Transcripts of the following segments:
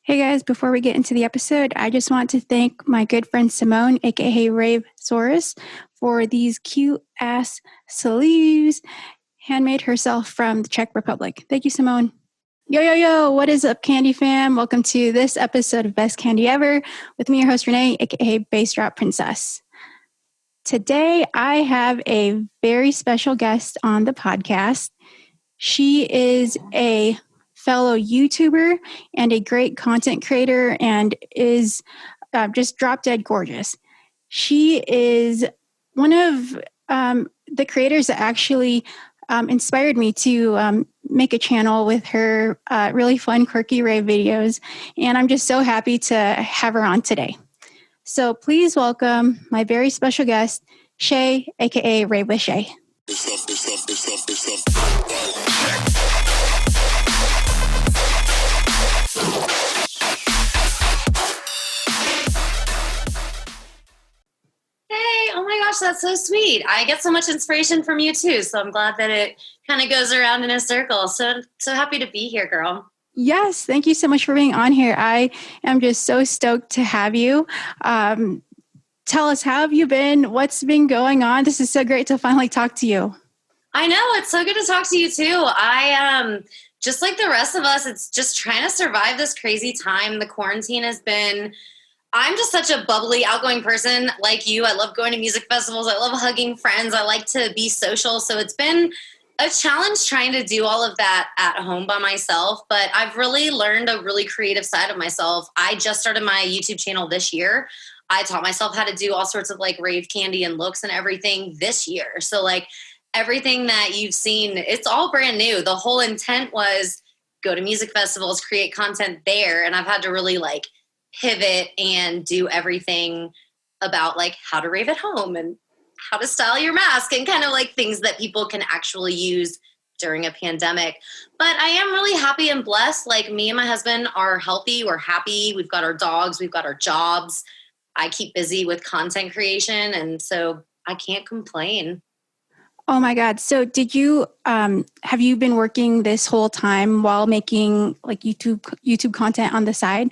Hey guys, before we get into the episode, I just want to thank my good friend Simone, aka Rave Saurus, for these cute ass sleeves handmade herself from the Czech Republic. Thank you, Simone. Yo, what is up, Kandi fam? Welcome to this episode of Best Kandi Ever with me, your host Renee, aka Bassdropprincess. Today, I have a very special guest on the podcast. She is a fellow YouTuber and a great content creator and is just drop dead gorgeous. She is one of the creators that actually inspired me to make a channel with her really fun, quirky rave videos. And I'm just so happy to have her on today. So please welcome my very special guest, Shai, aka Rave with Shai. Oh my gosh, that's so sweet. I get so much inspiration from you too, so I'm glad that it kind of goes around in a circle. So happy to be here, girl. Yes, thank you so much for being on here. I am just so stoked to have you. Tell us, how have you been? What's been going on? This is so great to finally talk to you. I know, it's so good to talk to you too. I just like the rest of us, it's just trying to survive this crazy time. The quarantine has been... I'm just such a bubbly, outgoing person like you. I love going to music festivals. I love hugging friends. I like to be social. So it's been a challenge trying to do all of that at home by myself. But I've really learned a really creative side of myself. I just started my YouTube channel this year. I taught myself how to do all sorts of like rave candy and looks and everything this year. So like everything that you've seen, it's all brand new. The whole intent was go to music festivals, create content there. And I've had to really like pivot and do everything about like how to rave at home and how to style your mask and kind of like things that people can actually use during a pandemic. But I am really happy and blessed. Like me and my husband are healthy. We're happy. We've got our dogs. We've got our jobs. I keep busy with content creation. And so I can't complain. Oh my God. So did you, have you been working this whole time while making like YouTube content on the side?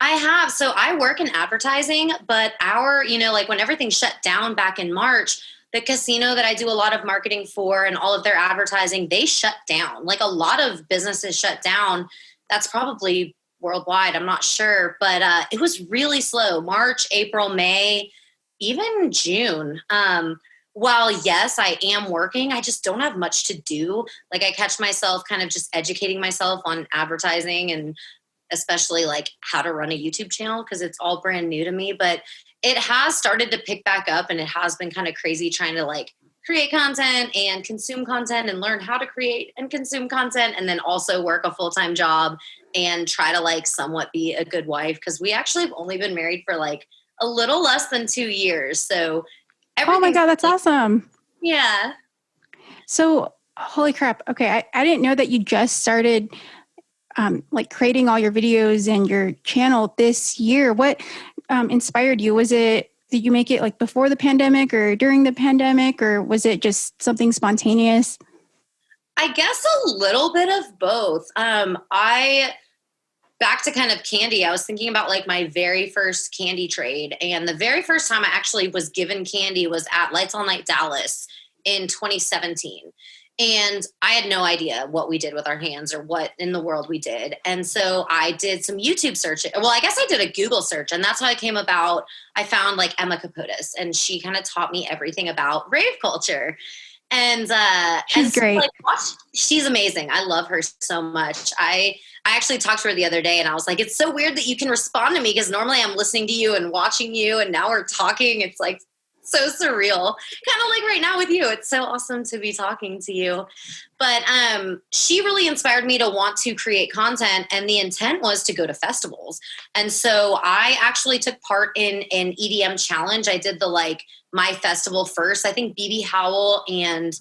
I have. So I work in advertising, but like when everything shut down back in March, the casino that I do a lot of marketing for and all of their advertising, they shut down. Like a lot of businesses shut down. That's probably worldwide. I'm not sure, but it was really slow. March, April, May, even June. While yes, I am working, I just don't have much to do. Like I catch myself kind of just educating myself on advertising and especially like how to run a YouTube channel because it's all brand new to me, but it has started to pick back up and it has been kind of crazy trying to like create content and consume content and learn how to create and consume content and then also work a full-time job and try to like somewhat be a good wife because we actually have only been married for like a little less than 2 years. So oh my God, that's awesome. Yeah. So holy crap. Okay. I didn't know that you just started like creating all your videos and your channel this year. What inspired you? Did you make it like before the pandemic or during the pandemic, or was it just something spontaneous? I guess a little bit of both. Back to kind of candy, I was thinking about like my very first candy trade. And the very first time I actually was given candy was at Lights All Night Dallas in 2017. And I had no idea what we did with our hands or what in the world we did. And so I did some YouTube searching. Well, I guess I did a Google search and that's how I came about. I found like Emma Capotis and she kind of taught me everything about rave culture. And she's great. She's amazing. I love her so much. I actually talked to her the other day and I was like, it's so weird that you can respond to me because normally I'm listening to you and watching you and now we're talking. It's like so surreal, kind of like right now with you. It's so awesome to be talking to you. But she really inspired me to want to create content and the intent was to go to festivals. And so I actually took part in an EDM challenge. I did the like my festival first. I think BB Howell and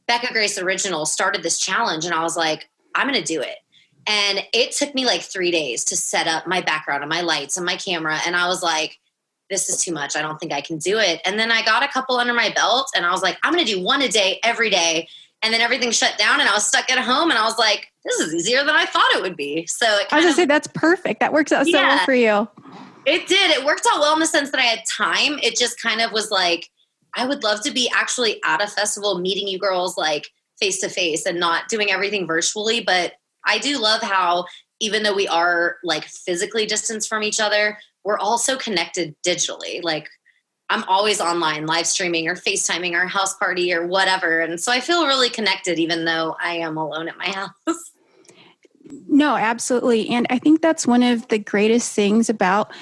Becca Grace Original started this challenge and I was like, I'm going to do it. And it took me like 3 days to set up my background and my lights and my camera. And I was like, this is too much. I don't think I can do it. And then I got a couple under my belt and I was like, I'm going to do one a day every day. And then everything shut down and I was stuck at home and I was like, this is easier than I thought it would be. So it I was gonna say, that's perfect. That works out so well for you. It did. It worked out well in the sense that I had time. It just kind of was like, I would love to be actually at a festival meeting you girls like face to face and not doing everything virtually. But I do love how even though we are like physically distanced from each other, we're also connected digitally. Like I'm always online, live streaming or FaceTiming or house party or whatever. And so I feel really connected even though I am alone at my house. No, absolutely. And I think that's one of the greatest things about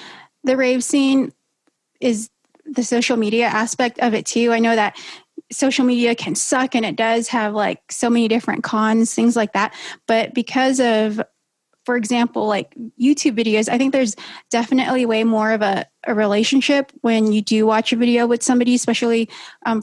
the rave scene is the social media aspect of it too. I know that social media can suck and it does have like so many different cons, things like that. But because of, for example, like YouTube videos, I think there's definitely way more of a relationship when you do watch a video with somebody, especially,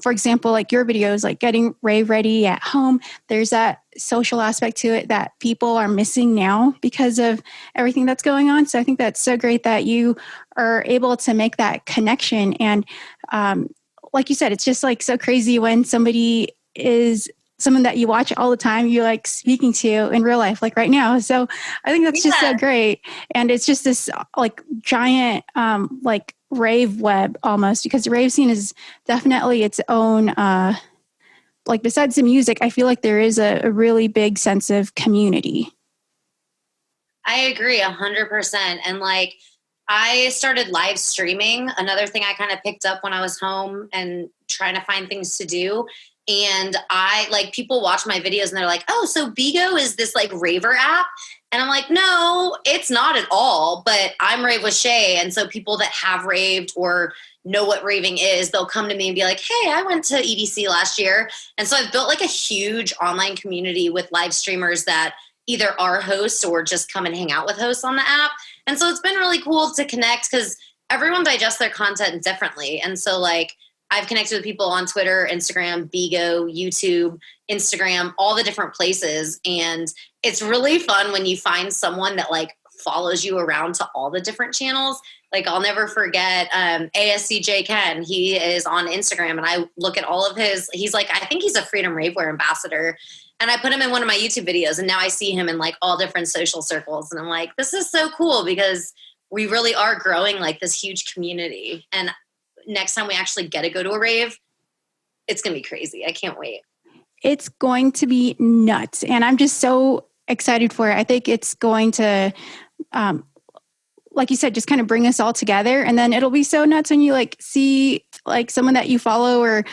for example, like your videos, like getting rave ready at home. There's that social aspect to it that people are missing now because of everything that's going on. So I think that's so great that you are able to make that connection. And like you said, it's just like so crazy when somebody is someone that you watch all the time, you like speaking to in real life, like right now. So I think that's just so great. And it's just this like giant, like rave web almost, because the rave scene is definitely its own, like besides the music, I feel like there is a really big sense of community. I agree 100%. And like, I started live streaming. Another thing I kind of picked up when I was home and trying to find things to do. And I like people watch my videos and they're like, oh, so Bigo is this like raver app. And I'm like, no, it's not at all. But I'm Rave with Shai. And so people that have raved or know what raving is, they'll come to me and be like, hey, I went to EDC last year. And so I've built like a huge online community with live streamers that either are hosts or just come and hang out with hosts on the app. And so it's been really cool to connect because everyone digests their content differently. And so like, I've connected with people on Twitter, Instagram, Bigo, YouTube, Instagram, all the different places. And it's really fun when you find someone that like follows you around to all the different channels. Like I'll never forget ASCJ Ken. He is on Instagram and I look at all of he's like, I think he's a Freedom Ravewear ambassador. And I put him in one of my YouTube videos and now I see him in like all different social circles. And I'm like, this is so cool because we really are growing like this huge community. And next time we actually get to go to a rave, it's going to be crazy. I can't wait. It's going to be nuts. And I'm just so excited for it. I think it's going to, like you said, just kind of bring us all together. And then it'll be so nuts when you like see like someone that you follow or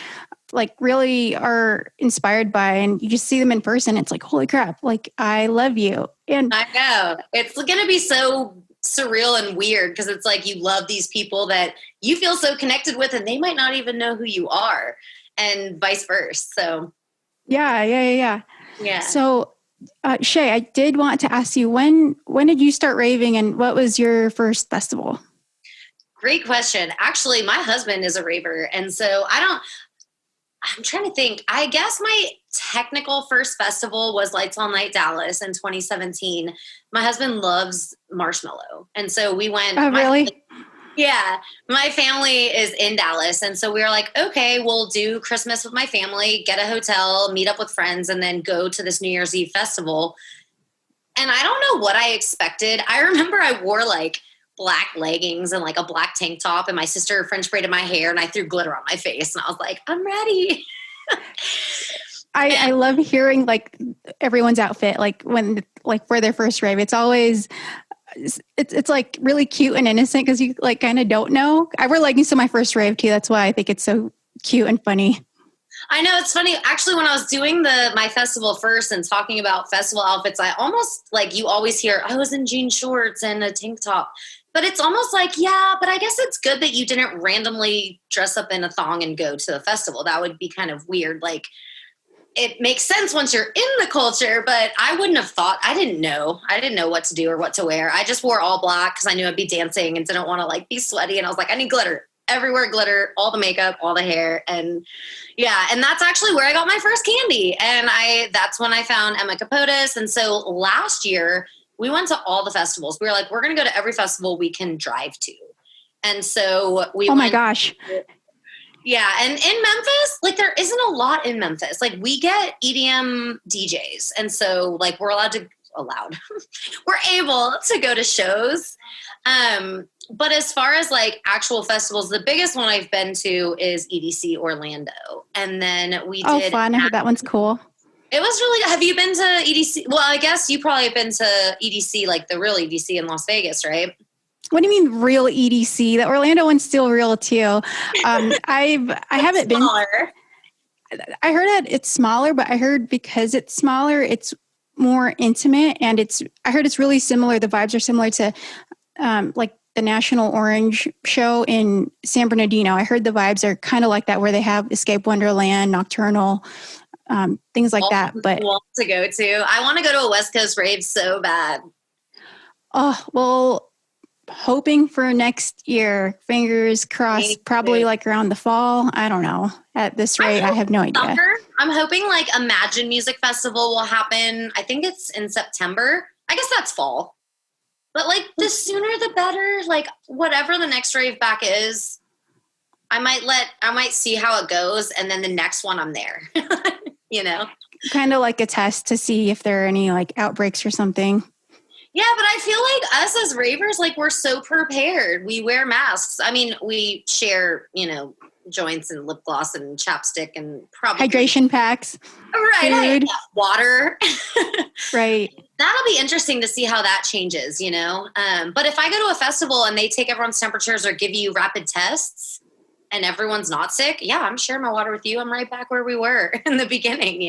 like really are inspired by and you just see them in person. It's like, holy crap, like I love you. And I know it's going to be so surreal and weird because it's like you love these people that you feel so connected with and they might not even know who you are and vice versa. So yeah. So Shai, I did want to ask you, when did you start raving and what was your first festival? Great question. Actually, my husband is a raver. And so I'm trying to think. I guess my technical first festival was Lights All Night Dallas in 2017. My husband loves Marshmallow. And so we went. Oh, really? Yeah. My family is in Dallas. And so we were like, okay, we'll do Christmas with my family, get a hotel, meet up with friends, and then go to this New Year's Eve festival. And I don't know what I expected. I remember I wore like black leggings and like a black tank top and my sister French braided my hair and I threw glitter on my face and I was like, I'm ready. I love hearing like everyone's outfit, like when, like for their first rave, it's always, it's like really cute and innocent because you like kind of don't know. I wore leggings to my first rave too. That's why I think it's so cute and funny. I know it's funny. Actually, when I was doing my festival first and talking about festival outfits, I almost like you always hear I was in jean shorts and a tank top. But it's almost like, yeah, but I guess it's good that you didn't randomly dress up in a thong and go to the festival. That would be kind of weird. Like, it makes sense once you're in the culture, but I wouldn't have thought, I didn't know what to do or what to wear. I just wore all black because I knew I'd be dancing and didn't want to like be sweaty. And I was like, I need glitter. Everywhere glitter, all the makeup, all the hair. And yeah, and that's actually where I got my first Kandi. And that's when I found Emma Capotis. And so last year, we went to all the festivals. We were like, we're going to go to every festival we can drive to. And so we my gosh. Yeah. And in Memphis, like there isn't a lot in Memphis. Like we get EDM DJs. And so like we're allowed to allowed. We're able to go to shows. But as far as like actual festivals, the biggest one I've been to is EDC Orlando. And then we did. Oh, fun. I heard that one's cool. It was really good. Have you been to EDC? Well, I guess you probably have been to EDC, like the real EDC in Las Vegas, right? What do you mean real EDC? The Orlando one's still real too. I haven't been. I heard that it's smaller, but I heard because it's smaller, it's more intimate, and I heard it's really similar. The vibes are similar to like the National Orange show in San Bernardino. I heard the vibes are kind of like that, where they have Escape Wonderland, Nocturnal, things like that. But want to go to. I want to go to a West Coast rave so bad. Oh, well, hoping for next year. Fingers crossed. Probably like around the fall. I don't know. At this rate, I have no idea. Summer. I'm hoping like Imagine Music Festival will happen. I think it's in September. I guess that's fall. But like the sooner the better. Like whatever the next rave back is, I might see how it goes, and then the next one I'm there. You know? Kind of like a test to see if there are any like outbreaks or something. Yeah, but I feel like us as ravers, like we're so prepared. We wear masks. I mean, we share, joints and lip gloss and chapstick and probably hydration packs. Right. Water. Right. That'll be interesting to see how that changes, But if I go to a festival and they take everyone's temperatures or give you rapid tests and everyone's not sick, yeah, I'm sharing my water with you. I'm right back where we were in the beginning,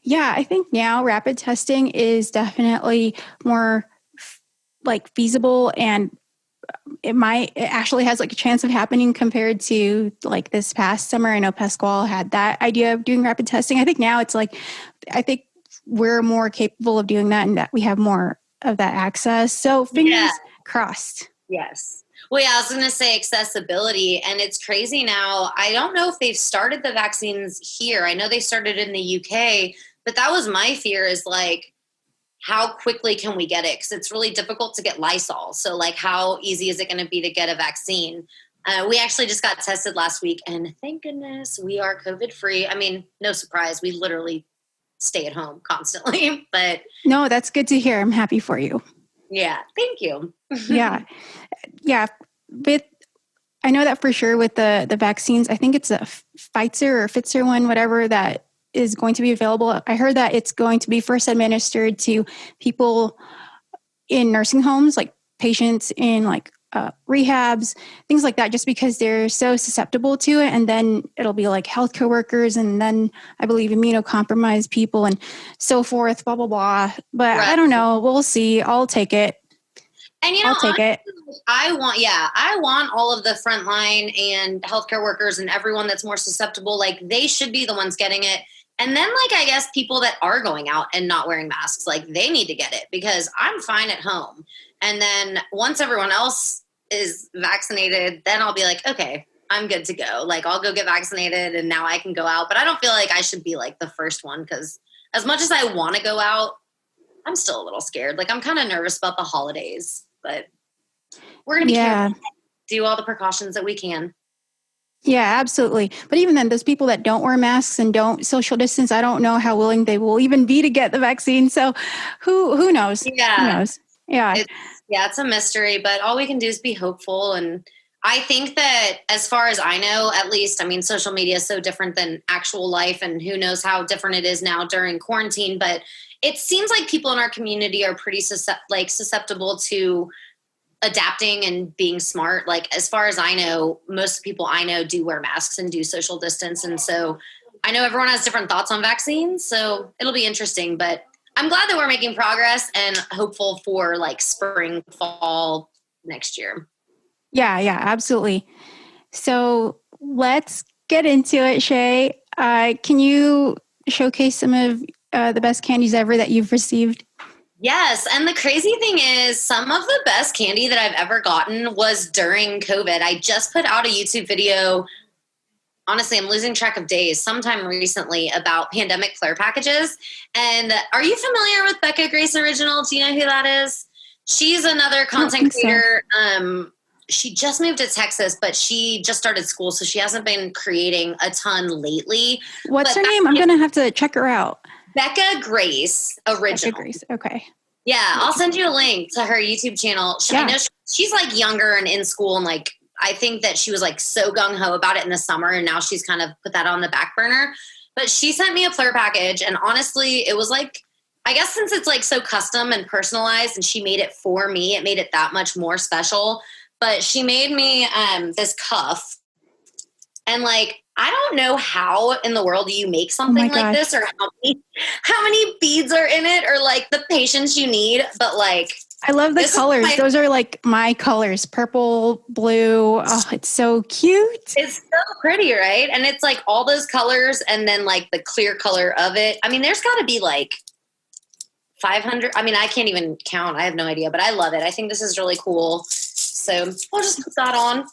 Yeah, I think now rapid testing is definitely more like feasible, and it actually has like a chance of happening compared to like this past summer. I know Pasquale had that idea of doing rapid testing. I think now it's like, I think we're more capable of doing that, and that we have more of that access. So fingers crossed. Yes. Well, yeah, I was going to say accessibility, and it's crazy now. I don't know if they've started the vaccines here. I know they started in the UK, but that was my fear, is like, how quickly can we get it? Because it's really difficult to get Lysol. So like, how easy is it going to be to get a vaccine? We actually just got tested last week, and thank goodness we are COVID free. I mean, no surprise. We literally stay at home constantly, but no, that's good to hear. I'm happy for you. Yeah. Thank you. Yeah. I know that for sure with the vaccines. I think it's a Pfizer one, whatever, that is going to be available. I heard that it's going to be first administered to people in nursing homes, like patients in like rehabs, things like that, just because they're so susceptible to it. And then it'll be like healthcare workers, and then I believe immunocompromised people and so forth, blah, blah, blah. But right. I don't know. We'll see. I'll take it. And I'll take it. I want all of the frontline and healthcare workers and everyone that's more susceptible. Like, they should be the ones getting it. And then, like, I guess people that are going out and not wearing masks, like, they need to get it, because I'm fine at home. And then once everyone else is vaccinated, then I'll be like, okay, I'm good to go. Like, I'll go get vaccinated and now I can go out. But I don't feel like I should be like the first one, because as much as I want to go out, I'm still a little scared. Like, I'm kind of nervous about the holidays, but we're going to be careful, do all the precautions that we can. Yeah, absolutely. But even then, those people that don't wear masks and don't social distance, I don't know how willing they will even be to get the vaccine. So who knows? Yeah. Who knows? Yeah. It's a mystery, but all we can do is be hopeful. And I think that, as far as I know, at least, I mean, social media is so different than actual life, and who knows how different it is now during quarantine. But it seems like people in our community are pretty susceptible to adapting and being smart. Like, as far as I know, most people I know do wear masks and do social distance. And so I know everyone has different thoughts on vaccines, so it'll be interesting, but I'm glad that we're making progress and hopeful for like spring, fall next year. Yeah, absolutely. So let's get into it, Shai. Can you showcase some of the best candies ever that you've received? Yes. And the crazy thing is, some of the best candy that I've ever gotten was during COVID. I just put out a YouTube video. Honestly, I'm losing track of days, sometime recently, about pandemic PLUR packages. And are you familiar with Becca Grace Original? Do you know who that is? She's another content creator. So. She just moved to Texas, but she just started school, so she hasn't been creating a ton lately. What's her name? I'm going to have to check her out. Becca Grace Original. Becca Grace. Okay. Yeah, I'll send you a link to her YouTube channel. I know she's like younger and in school, and like I think that she was like so gung-ho about it in the summer, and now she's kind of put that on the back burner. But she sent me a PLUR package, and honestly, it was like, I guess since it's like so custom and personalized and she made it for me, it made it that much more special. But she made me this cuff, and like, I don't know how in the world you make something like this, or how many beads are in it, or like the patience you need. But like, I love the colors. Those are like my colors, purple, blue. Oh, it's so cute. It's so pretty, right? And it's like all those colors and then like the clear color of it. I mean, there's got to be like 500. I mean, I can't even count. I have no idea, but I love it. I think this is really cool. So I'll just put that on.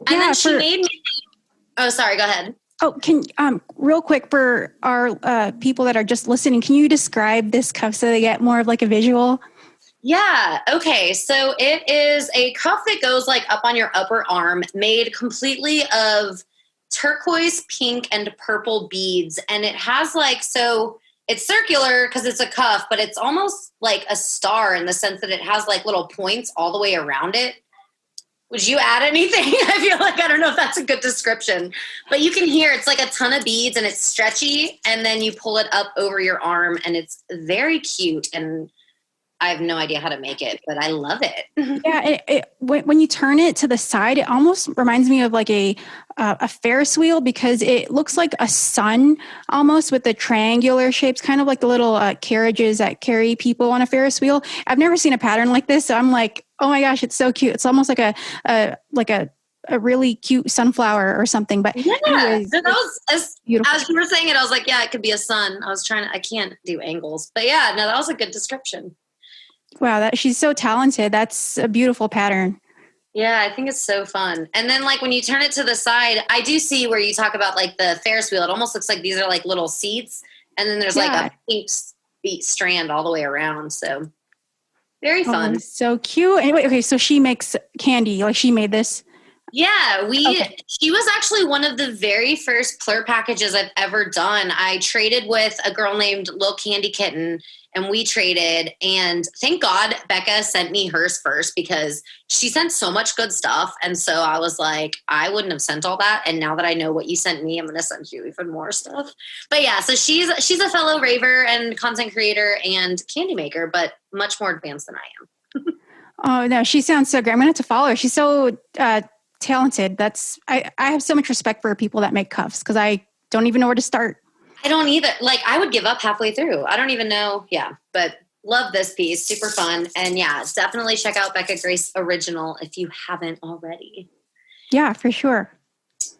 And then she made me. Oh, sorry. Go ahead. Oh, can real quick for our people that are just listening, can you describe this cuff so they get more of like a visual? Yeah. Okay. So it is a cuff that goes like up on your upper arm, made completely of turquoise, pink, and purple beads. And it has like, so it's circular because it's a cuff, but it's almost like a star in the sense that it has like little points all the way around it. Would you add anything? I feel like, I don't know if that's a good description, but you can hear it's like a ton of beads and it's stretchy, and then you pull it up over your arm, and it's very cute. And I have no idea how to make it, but I love it. Yeah, when you turn it to the side, it almost reminds me of like a Ferris wheel, because it looks like a sun almost, with the triangular shapes, kind of like the little carriages that carry people on a Ferris wheel. I've never seen a pattern like this, so I'm like, oh my gosh, it's so cute. It's almost like a really cute sunflower or something. But yeah, anyways, that was as beautiful. As you were saying it, I was like, yeah, it could be a sun. I can't do angles, but yeah, no, that was a good description. Wow, she's so talented. That's a beautiful pattern. Yeah, I think it's so fun. And then like when you turn it to the side, I do see where you talk about like the Ferris wheel. It almost looks like these are like little seats, and then there's like a pink strand all the way around. So very fun. So cute. Anyway, okay, so she makes candy. Like she made this. Yeah, she was actually one of the very first PLUR packages I've ever done. I traded with a girl named Lil Candy Kitten, and we traded, and thank God Becca sent me hers first, because she sent so much good stuff. And so I was like, I wouldn't have sent all that. And now that I know what you sent me, I'm going to send you even more stuff. But yeah, so she's a fellow raver and content creator and candy maker, but much more advanced than I am. Oh no, she sounds so great. I'm going to have to follow her. She's so talented. I have so much respect for people that make cuffs, because I don't even know where to start. I don't either. Like, I would give up halfway through. I don't even know. Yeah, but love this piece. Super fun. And yeah, definitely check out Becca Grace Original if you haven't already. Yeah, for sure.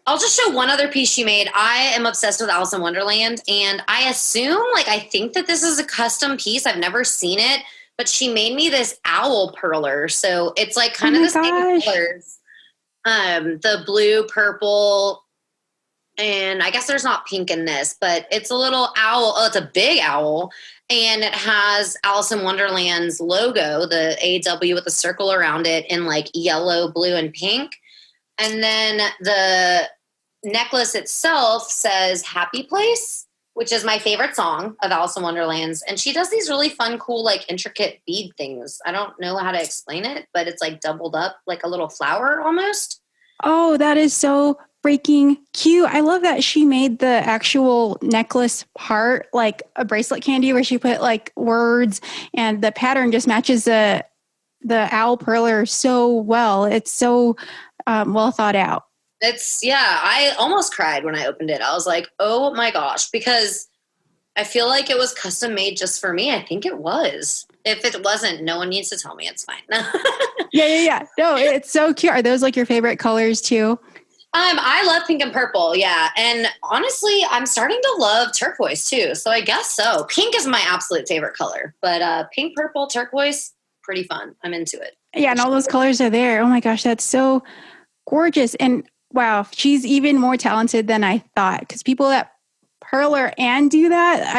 I'll just show one other piece she made. I am obsessed with Alice in Wonderland, and I think that this is a custom piece. I've never seen it, but she made me this owl perler. So it's like kind of the same colors. The blue, purple, and I guess there's not pink in this, but it's a little owl. Oh, it's a big owl. And it has Alice in Wonderland's logo, the AW with a circle around it in like yellow, blue, and pink. And then the necklace itself says Happy Place, which is my favorite song of Alice in Wonderland's. And she does these really fun, cool, like intricate bead things. I don't know how to explain it, but it's like doubled up like a little flower almost. Oh, that is so freaking cute. I love that she made the actual necklace part like a bracelet candy, where she put like words, and the pattern just matches the owl perler so well. It's so well thought out. I almost cried when I opened it. I was like, oh my gosh, because I feel like it was custom made just for me. I think it was. If it wasn't, no one needs to tell me. It's fine. Yeah. No, it's so cute. Are those like your favorite colors too? I love pink and purple. Yeah. And honestly, I'm starting to love turquoise too. So I guess so. Pink is my absolute favorite color, but pink, purple, turquoise, pretty fun. I'm into it. Yeah. And all those colors are there. Oh my gosh, that's so gorgeous. And wow, she's even more talented than I thought, because people that perler and do that,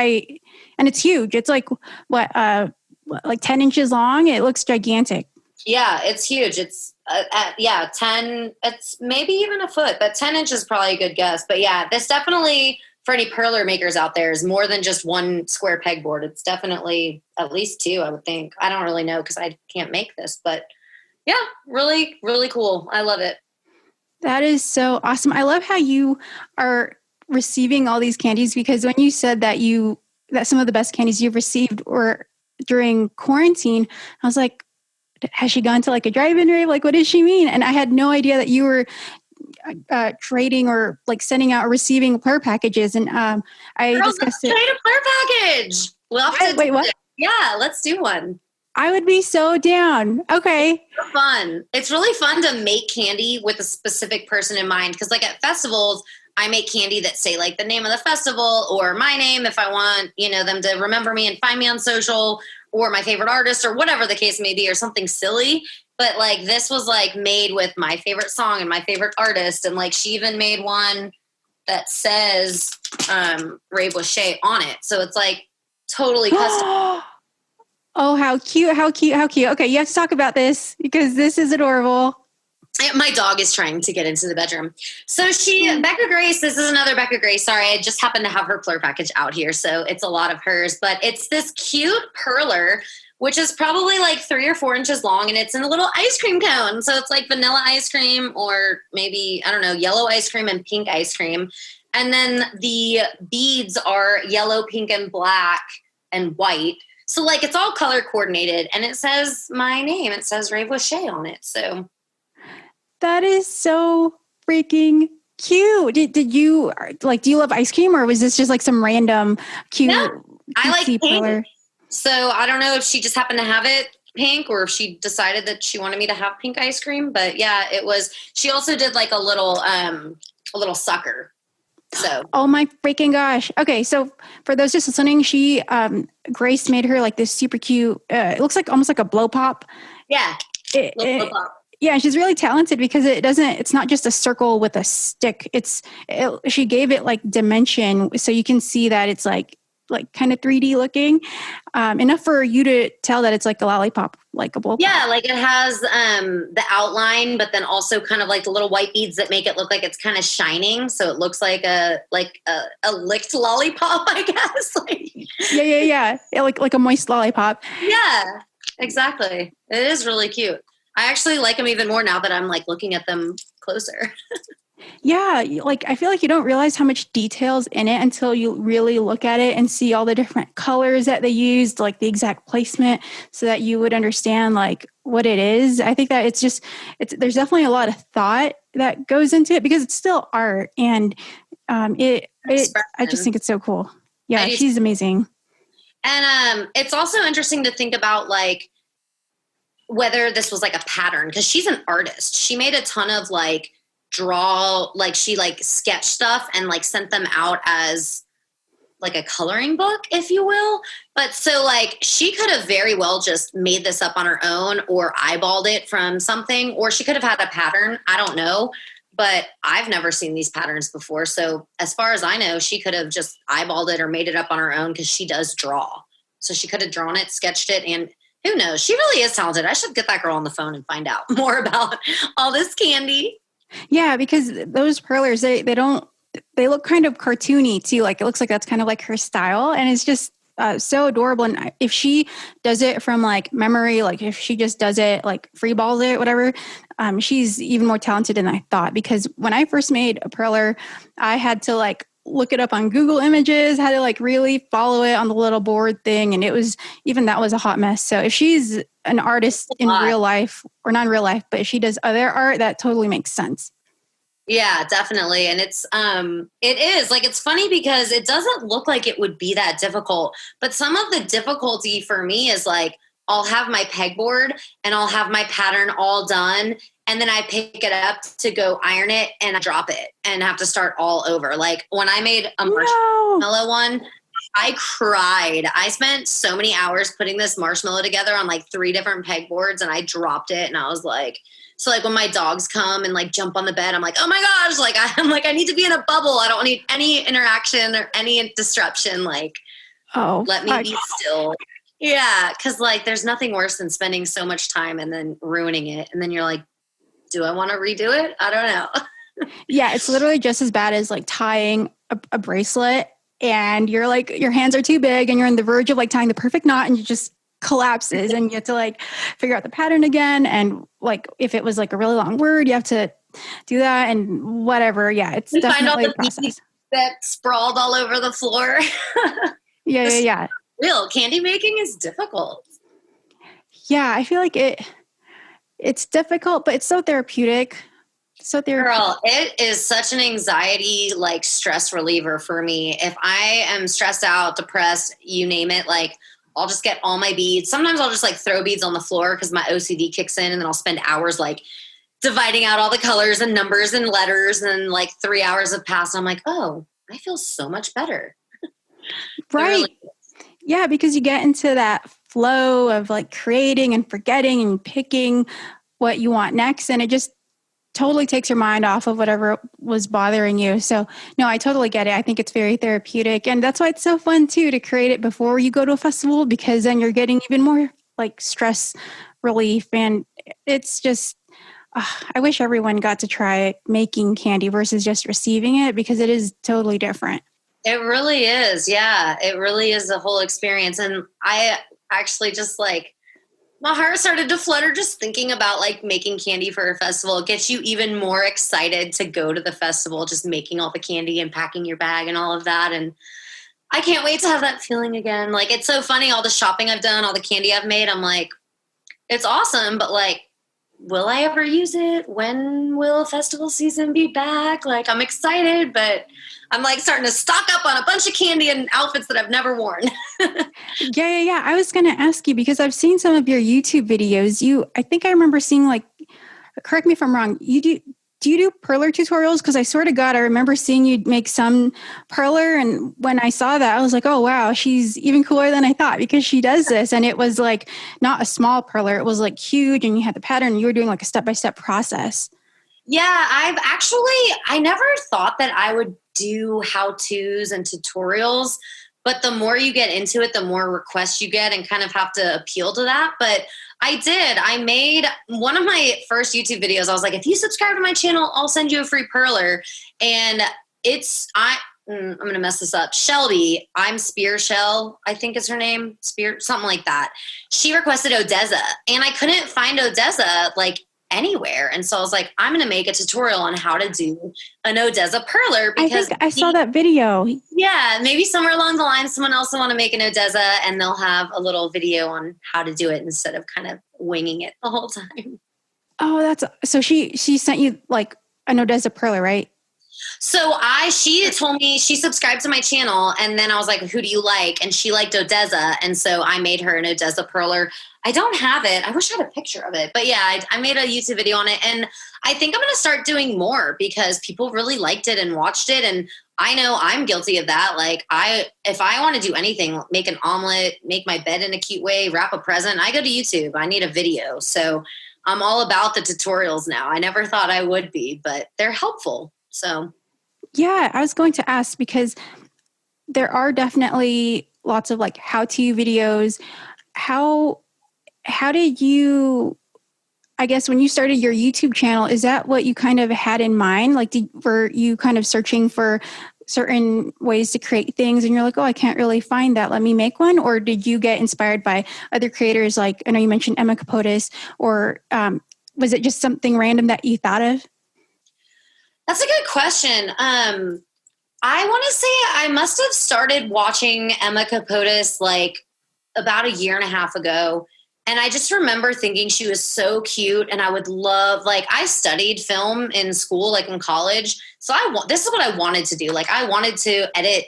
and it's huge. It's like like 10 inches long. It looks gigantic. Yeah, it's huge. It's 10, it's maybe even a foot, but 10 inches is probably a good guess. But yeah, this definitely for any Perler makers out there, is more than just one square pegboard. It's definitely at least two, I would think. I don't really know because I can't make this, but yeah, really, really cool. I love it. That is so awesome. I love how you are receiving all these candies, because when you said that some of the best candies you've received were during quarantine, I was like, has she gone to like a drive-in rave? Like, what does she mean? And I had no idea that you were trading or like sending out or receiving PLUR packages. And I Girls, discussed let's it. trade a PLUR package. We'll have to Wait, what? Yeah, let's do one. I would be so down. Okay. It's fun. It's really fun to make candy with a specific person in mind. Because like at festivals, I make candy that say like the name of the festival or my name if I want, them to remember me and find me on social, or my favorite artist or whatever the case may be, or something silly. But like this was like made with my favorite song and my favorite artist. And like she even made one that says Rave with Shai on it. So it's like totally custom. Oh, how cute, how cute, how cute. Okay, you have to talk about this because this is adorable. My dog is trying to get into the bedroom. So Becca Grace, this is another Becca Grace. Sorry, I just happened to have her PLUR package out here, so it's a lot of hers. But it's this cute Perler, which is probably like 3 or 4 inches long, and it's in a little ice cream cone. So it's like vanilla ice cream or maybe, I don't know, yellow ice cream and pink ice cream. And then the beads are yellow, pink, and black and white. So like it's all color coordinated, and it says my name. It says Rave with Shai on it. So that is so freaking cute. Did you like? Do you love ice cream, or was this just like some random cute? No, I like pink. Perler? So I don't know if she just happened to have it pink, or if she decided that she wanted me to have pink ice cream. But yeah, it was. She also did like a little sucker. So oh my freaking gosh. Okay, so for those just listening, Grace made her like this super cute. It looks like almost like a blow pop. Yeah, blow pop. Yeah, she's really talented because it's not just a circle with a stick. She gave it like dimension so you can see that it's like kind of 3D looking, enough for you to tell that it's like a lollipop, like a blow pop. Yeah, like it has the outline, but then also kind of like the little white beads that make it look like it's kind of shining. So it looks like a licked lollipop, I guess. Yeah. Like a moist lollipop. Yeah, exactly. It is really cute. I actually like them even more now that I'm like looking at them closer. Yeah, like I feel like you don't realize how much details in it until you really look at it and see all the different colors that they used, like the exact placement, so that you would understand like what it is. I think that there's definitely a lot of thought that goes into it because it's still art, and I just think it's so cool. Yeah, she's amazing. And it's also interesting to think about like whether this was like a pattern, because she's an artist. She made a ton of like she like sketched stuff and like sent them out as like a coloring book, if you will. But so like she could have very well just made this up on her own or eyeballed it from something, or she could have had a pattern. I don't know, but I've never seen these patterns before. So as far as I know, she could have just eyeballed it or made it up on her own, because she does draw. So she could have drawn it, sketched it, and who knows? She really is talented. I should get that girl on the phone and find out more about all this candy. Yeah, because those Perlers, they look kind of cartoony too. Like it looks like that's kind of like her style, and it's just so adorable. And if she does it from like memory, like if she just does it like free balls it, whatever, she's even more talented than I thought. Because when I first made a Perler, I had to like look it up on Google Images, had to like really follow it on the little board thing. And that was a hot mess. So if she's an artist in real life, or not in real life, but if she does other art, that totally makes sense. Yeah, definitely. And it is like, it's funny because it doesn't look like it would be that difficult, but some of the difficulty for me is like, I'll have my pegboard and I'll have my pattern all done, and then I pick it up to go iron it and I drop it and have to start all over. Like when I made a marshmallow one, I cried. I spent so many hours putting this marshmallow together on like 3 different pegboards, and I dropped it, and I was like, so like when my dogs come and like jump on the bed, I'm like, oh my gosh, like I'm like, I need to be in a bubble. I don't need any interaction or any disruption. Like, let me be still. Yeah, because like there's nothing worse than spending so much time and then ruining it. And then you're like, do I want to redo it? I don't know. Yeah, it's literally just as bad as like tying a bracelet and you're like, your hands are too big and you're on the verge of like tying the perfect knot and you just collapses and you have to like figure out the pattern again. And like, if it was like a really long word, you have to do that and whatever. Yeah. It's You definitely find all a the process. that sprawled all over the floor. Yeah. Real candy making is difficult. Yeah. I feel like it's difficult, but it's so therapeutic. Girl, it is such an anxiety, like stress reliever for me. If I am stressed out, depressed, you name it, like I'll just get all my beads. Sometimes I'll just like throw beads on the floor because my OCD kicks in, and then I'll spend hours like dividing out all the colors and numbers and letters, and like 3 hours have passed. I'm like, oh, I feel so much better. Right. Really, yeah, because you get into that flow of like creating and forgetting and picking what you want next, and it just totally takes your mind off of whatever was bothering you. So no, I totally get it. I think it's very therapeutic. And that's why it's so fun too, to create it before you go to a festival, because then you're getting even more like stress relief. And it's just, I wish everyone got to try making candy versus just receiving it, because it is totally different. it really is. Yeah, it really is a whole experience. And I actually just like, my heart started to flutter just thinking about like making candy for a festival. It gets you even more excited to go to the festival, just making all the candy and packing your bag and all of that. And I can't wait to have that feeling again. Like, it's so funny, all the shopping I've done, all the candy I've made. I'm like, it's awesome, but like, will I ever use it? When will festival season be back? Like, I'm excited, but I'm like starting to stock up on a bunch of candy and outfits that I've never worn. Yeah. I was going to ask you, because I've seen some of your YouTube videos. I think I remember seeing like, correct me if I'm wrong, do you do Perler tutorials? Because I swear to God, I remember seeing you make some Perler. And when I saw that, I was like, oh, wow, she's even cooler than I thought, because she does this. And it was like not a small Perler. It was like huge. And you had the pattern. And you were doing like a step-by-step process. Yeah, I never thought that I would do how-tos and tutorials, but the more you get into it, the more requests you get and kind of have to appeal to that. But I made one of my first YouTube videos. I was like, if you subscribe to my channel, I'll send you a free Perler. And I'm going to mess this up. Shelby, I'm Spear Shell, I think is her name. Spear, something like that. She requested Odessa, and I couldn't find Odessa like anywhere. And so I was like, I'm going to make a tutorial on how to do an Odessa Perler, because I think I saw that video. Yeah, maybe somewhere along the line, someone else will want to make an Odessa, and they'll have a little video on how to do it instead of kind of winging it the whole time. Oh, so she sent you like an Odessa Perler, right? So she told me, she subscribed to my channel, and then I was like, who do you like? And she liked Odessa, and so I made her an Odessa Perler. I don't have it. I wish I had a picture of it. But yeah, I made a YouTube video on it, and I think I'm going to start doing more because people really liked it and watched it, and I know I'm guilty of that. Like, if I want to do anything, make an omelet, make my bed in a cute way, wrap a present, I go to YouTube. I need a video. So I'm all about the tutorials now. I never thought I would be, but they're helpful. So, yeah, I was going to ask, because there are definitely lots of like how-to videos. How did you, I guess when you started your YouTube channel, is that what you kind of had in mind? Like, were you kind of searching for certain ways to create things and you're like, oh, I can't really find that, let me make one? Or did you get inspired by other creators? Like, I know you mentioned Emma Capotis, or was it just something random that you thought of? That's a good question. I want to say I must have started watching Emma Capotis like about a year and a half ago. And I just remember thinking she was so cute, and I would love, like, I studied film in school, like in college. So this is what I wanted to do. Like, I wanted to edit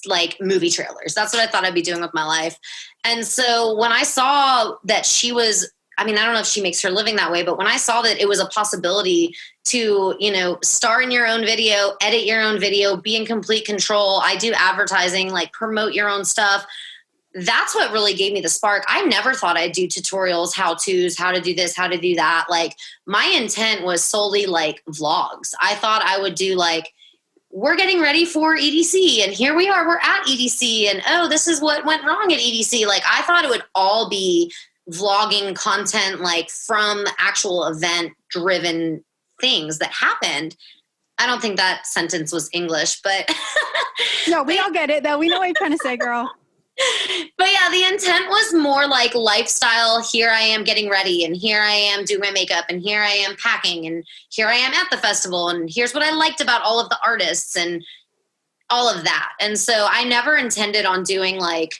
like movie trailers. That's what I thought I'd be doing with my life. And so when I saw that she was, I mean, I don't know if she makes her living that way, but when I saw that it was a possibility to, star in your own video, edit your own video, be in complete control. I do advertising, like promote your own stuff. That's what really gave me the spark. I never thought I'd do tutorials, how-tos, how to do this, how to do that. Like, my intent was solely like vlogs. I thought I would do like, we're getting ready for EDC, and here we are, we're at EDC, and oh, this is what went wrong at EDC. Like, I thought it would all be vlogging content, like from actual event driven things that happened. I don't think that sentence was English, but No, we all get it though. We know what you're trying to say, girl. But yeah, the intent was more like lifestyle. Here I am getting ready, and here I am doing my makeup, and here I am packing, and here I am at the festival, and here's what I liked about all of the artists and all of that. And so I never intended on doing like,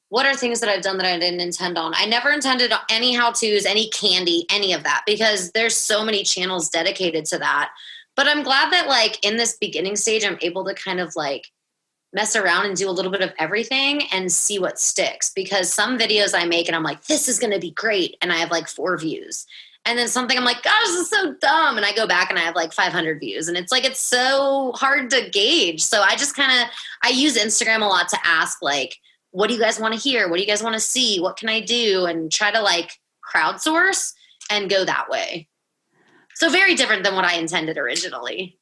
what are things that I've done that I didn't intend on? I never intended on any how-tos, any Kandi, any of that, because there's so many channels dedicated to that. But I'm glad that like in this beginning stage, I'm able to kind of like mess around and do a little bit of everything and see what sticks, because some videos I make and I'm like, this is going to be great. And I have like 4 views. And then something I'm like, gosh, this is so dumb. And I go back and I have like 500 views. And it's like, it's so hard to gauge. So I just I use Instagram a lot to ask like, what do you guys want to hear? What do you guys want to see? What can I do? And try to like crowdsource and go that way. So very different than what I intended originally.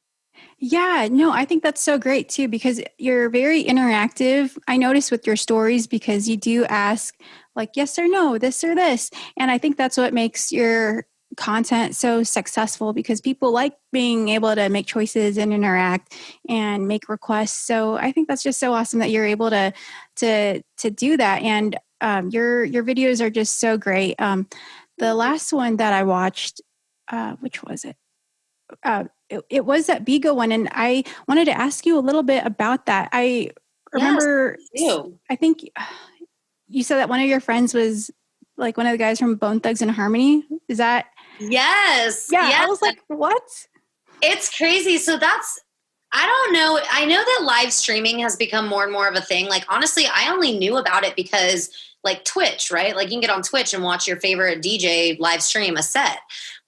Yeah, no, I think that's so great too, because you're very interactive. I notice with your stories, because you do ask like yes or no, this or this. And I think that's what makes your content so successful, because people like being able to make choices and interact and make requests. So I think that's just so awesome that you're able to do that. And your videos are just so great. The last one that I watched, which was it? It was that Bigo one, and I wanted to ask you a little bit about that. I remember, I think you said that one of your friends was like one of the guys from Bone Thugs and Harmony. Is that? Yes. Yeah. Yes. I was like, what? It's crazy. So I don't know. I know that live streaming has become more and more of a thing. Like, honestly, I only knew about it because like Twitch, right? Like you can get on Twitch and watch your favorite DJ live stream a set.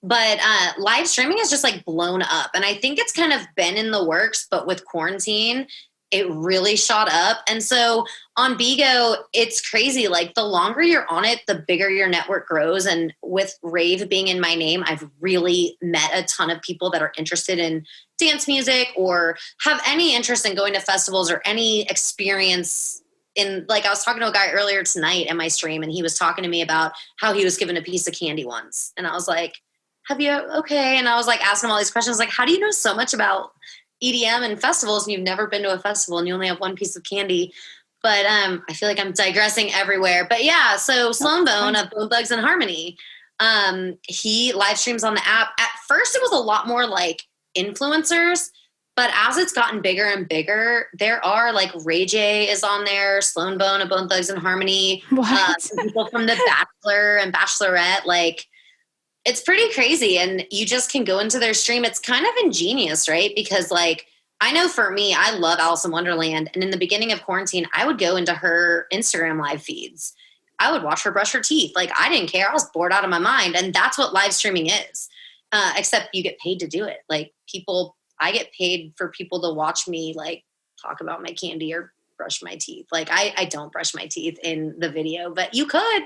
But live streaming has just like blown up. And I think it's kind of been in the works, but with quarantine, it really shot up. And so on Bigo, it's crazy. Like the longer you're on it, the bigger your network grows. And with Rave being in my name, I've really met a ton of people that are interested in dance music or have any interest in going to festivals or any experience in, like I was talking to a guy earlier tonight in my stream, and he was talking to me about how he was given a piece of candy once. And I was like, okay. And I was like asking him all these questions, like, how do you know so much about EDM and festivals and you've never been to a festival and you only have one piece of candy? But I feel like I'm digressing everywhere. But yeah, so Sloan Bone of Bone Thugs and Harmony, he live streams on the app. At first it was a lot more like influencers, but as it's gotten bigger and bigger, there are like Ray J is on there, Sloan Bone of Bone Thugs and Harmony, some people from The Bachelor and Bachelorette, like it's pretty crazy. And you just can go into their stream. It's kind of ingenious, right? Because like, I know for me, I love Alice in Wonderland. And in the beginning of quarantine, I would go into her Instagram live feeds. I would watch her brush her teeth. Like I didn't care. I was bored out of my mind. And that's what live streaming is. Except you get paid to do it. Like I get paid for people to watch me like talk about my candy or brush my teeth. Like I don't brush my teeth in the video, but you could.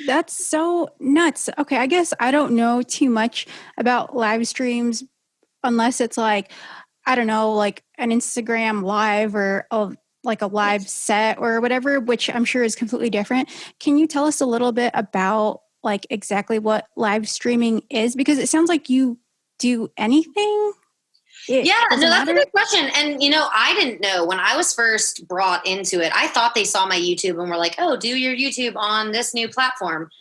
That's so nuts. Okay, I guess I don't know too much about live streams unless it's like, I don't know, like an Instagram live or like a live set or whatever, which I'm sure is completely different. Can you tell us a little bit about like exactly what live streaming is? Because it sounds like you do anything. That's a good question. And, I didn't know when I was first brought into it. I thought they saw my YouTube and were like, oh, do your YouTube on this new platform.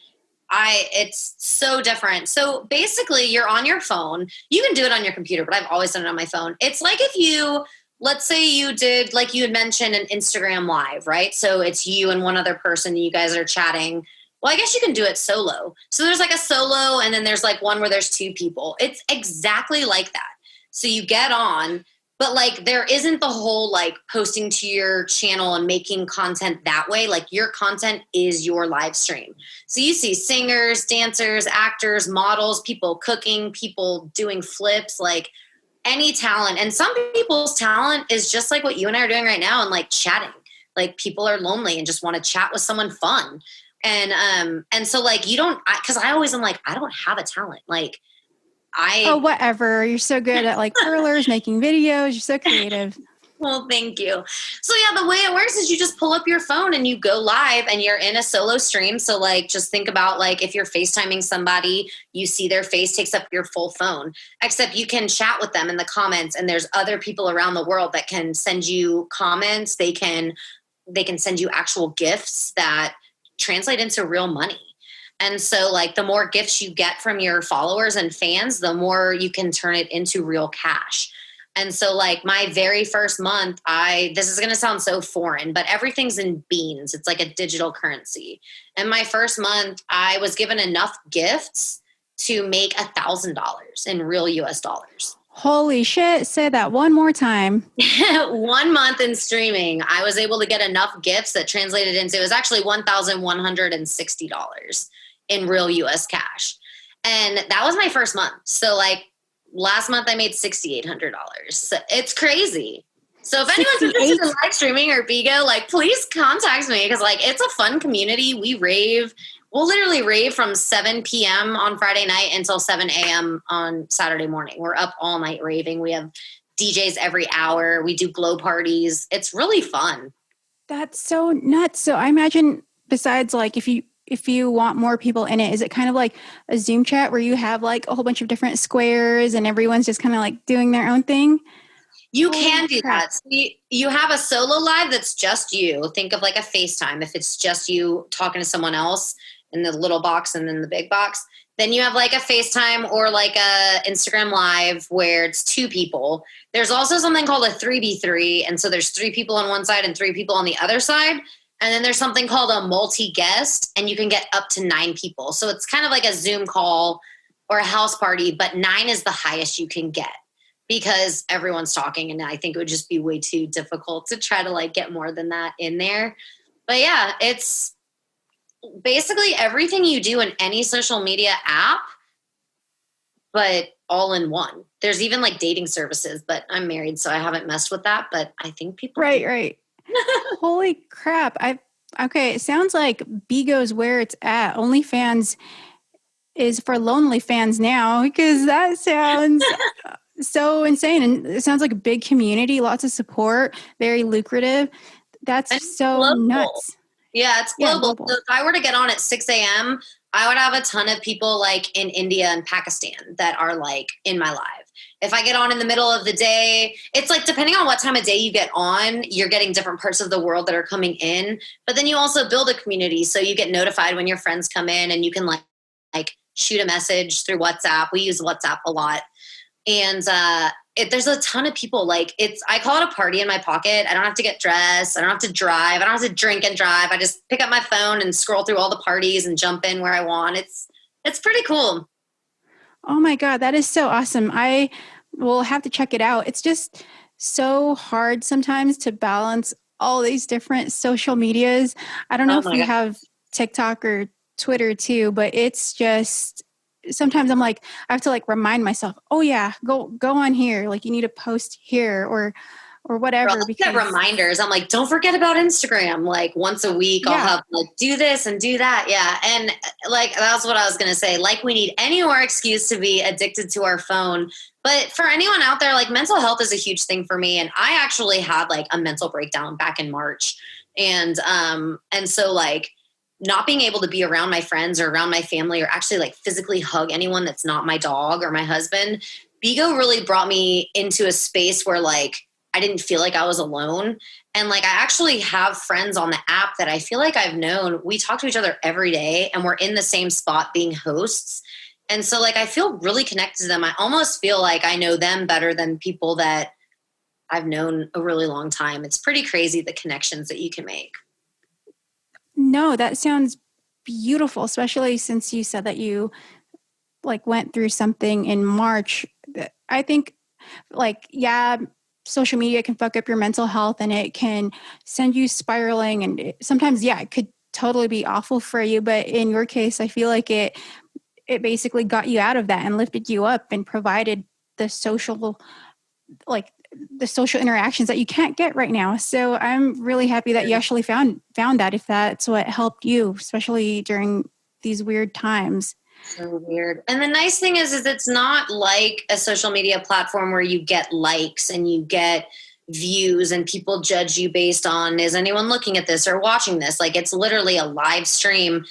It's so different. So basically you're on your phone. You can do it on your computer, but I've always done it on my phone. It's like if let's say you did, like you had mentioned, an Instagram live, right? So it's you and one other person, you guys are chatting. Well, I guess you can do it solo. So there's like a solo and then there's like one where there's 2 people. It's exactly like that. So you get on, but like there isn't the whole like posting to your channel and making content that way. Like your content is your live stream. So you see singers, dancers, actors, models, people cooking, people doing flips, like any talent. And some people's talent is just like what you and I are doing right now and like chatting. Like people are lonely and just want to chat with someone fun. And so like you don't, because I always am like, I don't have a talent. Like whatever. You're so good at like Perlers, making videos. You're so creative. Well, thank you. So yeah, the way it works is you just pull up your phone and you go live and you're in a solo stream. So like, just think about like if you're FaceTiming somebody, you see their face takes up your full phone, except you can chat with them in the comments and there's other people around the world that can send you comments. They can send you actual gifts that translate into real money. And so like the more gifts you get from your followers and fans, the more you can turn it into real cash. And so like my very first month, this is going to sound so foreign, but everything's in beans. It's like a digital currency. And my first month, I was given enough gifts to make $1,000 in real US dollars. Holy shit. Say that one more time. 1 month in streaming, I was able to get enough gifts that translated into, it was actually $1,160 in real US cash. And that was my first month. So like, last month I made $6,800. So it's crazy. So if anyone's interested in live streaming or Bigo, like please contact me because like it's a fun community. We rave. We'll literally rave from 7 p.m. on Friday night until 7 a.m. on Saturday morning. We're up all night raving. We have DJs every hour. We do glow parties. It's really fun. That's so nuts. So I imagine besides like if you want more people in it, is it kind of like a Zoom chat where you have like a whole bunch of different squares and everyone's just kind of like doing their own thing? You can do that. So you have a solo live that's just you. Think of like a FaceTime. If it's just you talking to someone else in the little box and then the big box, then you have like a FaceTime or like a Instagram live where it's 2 people. There's also something called a 3v3. And so there's 3 people on one side and 3 people on the other side. And then there's something called a multi-guest, and you can get up to 9 people. So it's kind of like a Zoom call or a house party, but 9 is the highest you can get because everyone's talking. And I think it would just be way too difficult to try to like get more than that in there. But yeah, it's basically everything you do in any social media app, but all in one. There's even like dating services, but I'm married, so I haven't messed with that. But I think people Right. Holy crap. Okay, it sounds like Bigo's where it's at. OnlyFans is for lonely fans now because that sounds so insane. And it sounds like a big community, lots of support, very lucrative. That's so global. Nuts. Yeah, it's global. Yeah, global. So if I were to get on at 6 a.m., I would have a ton of people like in India and Pakistan that are like in my live. If I get on in the middle of the day, it's like depending on what time of day you get on, you're getting different parts of the world that are coming in. But then you also build a community. So you get notified when your friends come in and you can like shoot a message through WhatsApp. We use WhatsApp a lot. And there's a ton of people. Like I call it a party in my pocket. I don't have to get dressed. I don't have to drive. I don't have to drink and drive. I just pick up my phone and scroll through all the parties and jump in where I want. It's pretty cool. Oh my God, that is so awesome. I will have to check it out. It's just so hard sometimes to balance all these different social medias. I don't know if you have TikTok or Twitter too, but it's just sometimes I'm like, I have to like remind myself, oh yeah, go on here. Like you need to post here or whatever. Girl, because reminders. I'm like, don't forget about Instagram. Like once a week, I'll have like do this and do that. Yeah. And like, that's what I was going to say. Like we need any more excuse to be addicted to our phone. But for anyone out there, like mental health is a huge thing for me. And I actually had like a mental breakdown back in March. And so like not being able to be around my friends or around my family or actually like physically hug anyone that's not my dog or my husband, Bigo really brought me into a space where like, I didn't feel like I was alone. And like, I actually have friends on the app that I feel like I've known. We talk to each other every day and we're in the same spot being hosts. And so like, I feel really connected to them. I almost feel like I know them better than people that I've known a really long time. It's pretty crazy the connections that you can make. No, that sounds beautiful, especially since you said that you like went through something in March. I think like, yeah, social media can fuck up your mental health and it can send you spiraling. And sometimes, yeah, it could totally be awful for you. But in your case, I feel like it basically got you out of that and lifted you up and provided the social interactions that you can't get right now. So I'm really happy that you actually found that, if that's what helped you, especially during these weird times. So weird. And the nice thing is it's not like a social media platform where you get likes and you get views and people judge you based on, is anyone looking at this or watching this? Like, it's literally a live stream.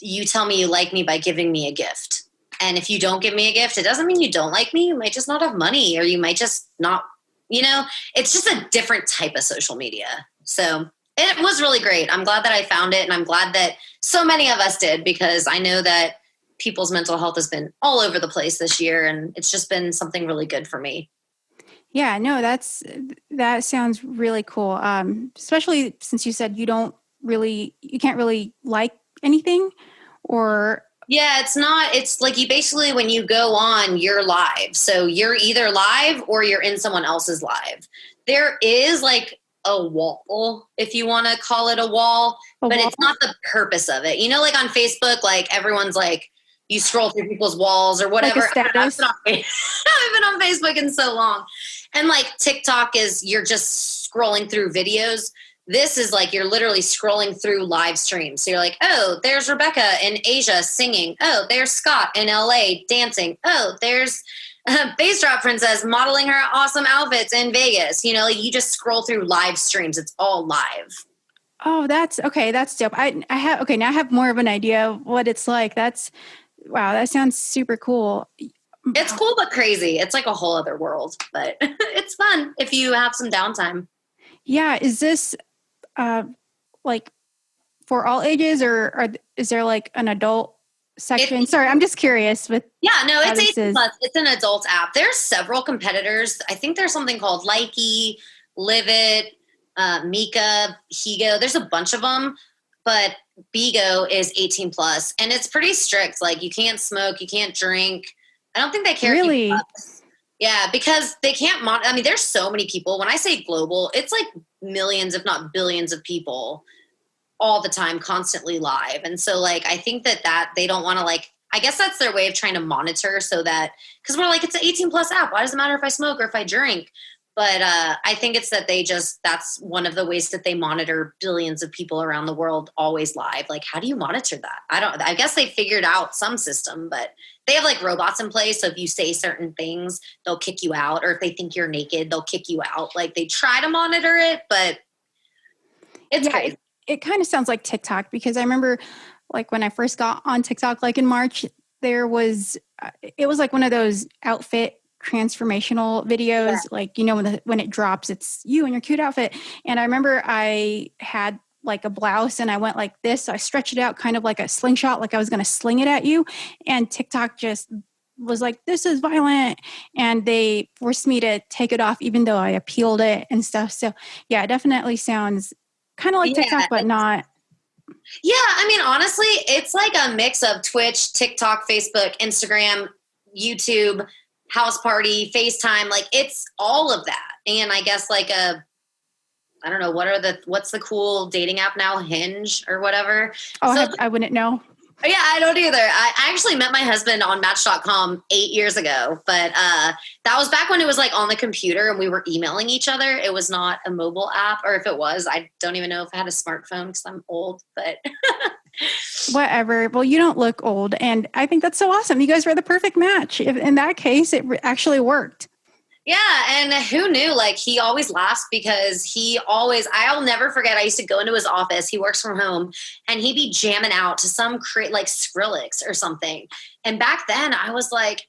You tell me you like me by giving me a gift. And if you don't give me a gift, it doesn't mean you don't like me. You might just not have money, or you might just not, it's just a different type of social media. So it was really great. I'm glad that I found it, and I'm glad that so many of us did, because I know that people's mental health has been all over the place this year, and it's just been something really good for me. Yeah, no, that sounds really cool. Especially since you said you can't really like anything, or. Yeah, it's like you basically, when you go on, you're live. So you're either live or you're in someone else's live. There is like a wall, if you want to call it a wall, but it's not the purpose of it. Like on Facebook, like everyone's like, you scroll through people's walls or whatever. Like a status. I've been on Facebook in so long. And like TikTok is, you're just scrolling through videos. This is like, you're literally scrolling through live streams. So you're like, oh, there's Rebecca in Asia singing. Oh, there's Scott in LA dancing. Oh, there's Bassdropprincess modeling her awesome outfits in Vegas. You just scroll through live streams. It's all live. Oh, that's okay. That's dope. Now I have more of an idea of what it's like. Wow. That sounds super cool. It's cool, but crazy. It's like a whole other world, but it's fun if you have some downtime. Yeah. Is this, like for all ages, or is there like an adult section? Sorry, I'm just curious with. Yeah, no, it's 18 plus. It's an adult app. There's several competitors. I think there's something called Likey, Live It, Mika, Higo. There's a bunch of them, but Bigo is 18 plus, and it's pretty strict. Like, you can't smoke, you can't drink. I don't think they care. Really? Yeah, because they can't there's so many people. When I say global, it's like millions, if not billions of people all the time, constantly live. And so like, I think that they don't want to, like, I guess that's their way of trying to monitor, so that, because we're like, it's an 18 plus app. Why does it matter if I smoke or if I drink? But I think it's that that's one of the ways that they monitor billions of people around the world always live. Like, how do you monitor that? I guess they figured out some system, but they have like robots in place. So if you say certain things, they'll kick you out. Or if they think you're naked, they'll kick you out. Like, they try to monitor it, but it's crazy. It kind of sounds like TikTok, because I remember like when I first got on TikTok, like in March, it was like one of those outfit transformational videos. Yeah. Like, when it drops, it's you in your cute outfit. And I remember I had like a blouse and I went like this. So I stretched it out kind of like a slingshot, like I was going to sling it at you. And TikTok just was like, this is violent. And they forced me to take it off, even though I appealed it and stuff. So yeah, it definitely sounds kind of like TikTok, but not. Yeah. Honestly, it's like a mix of Twitch, TikTok, Facebook, Instagram, YouTube, House Party, FaceTime. Like, it's all of that. And I guess like I don't know, what's the cool dating app now? Hinge or whatever. Oh, so, I wouldn't know. Yeah, I don't either. I actually met my husband on Match.com 8 years ago, but that was back when it was like on the computer and we were emailing each other. It was not a mobile app, or if it was, I don't even know if I had a smartphone because I'm old, but whatever. Well, you don't look old, and I think that's so awesome. You guys were the perfect match. In that case, it actually worked. Yeah, and who knew? Like, he always laughs because I'll never forget, I used to go into his office, he works from home, and he'd be jamming out to some like Skrillex or something. And back then I was like,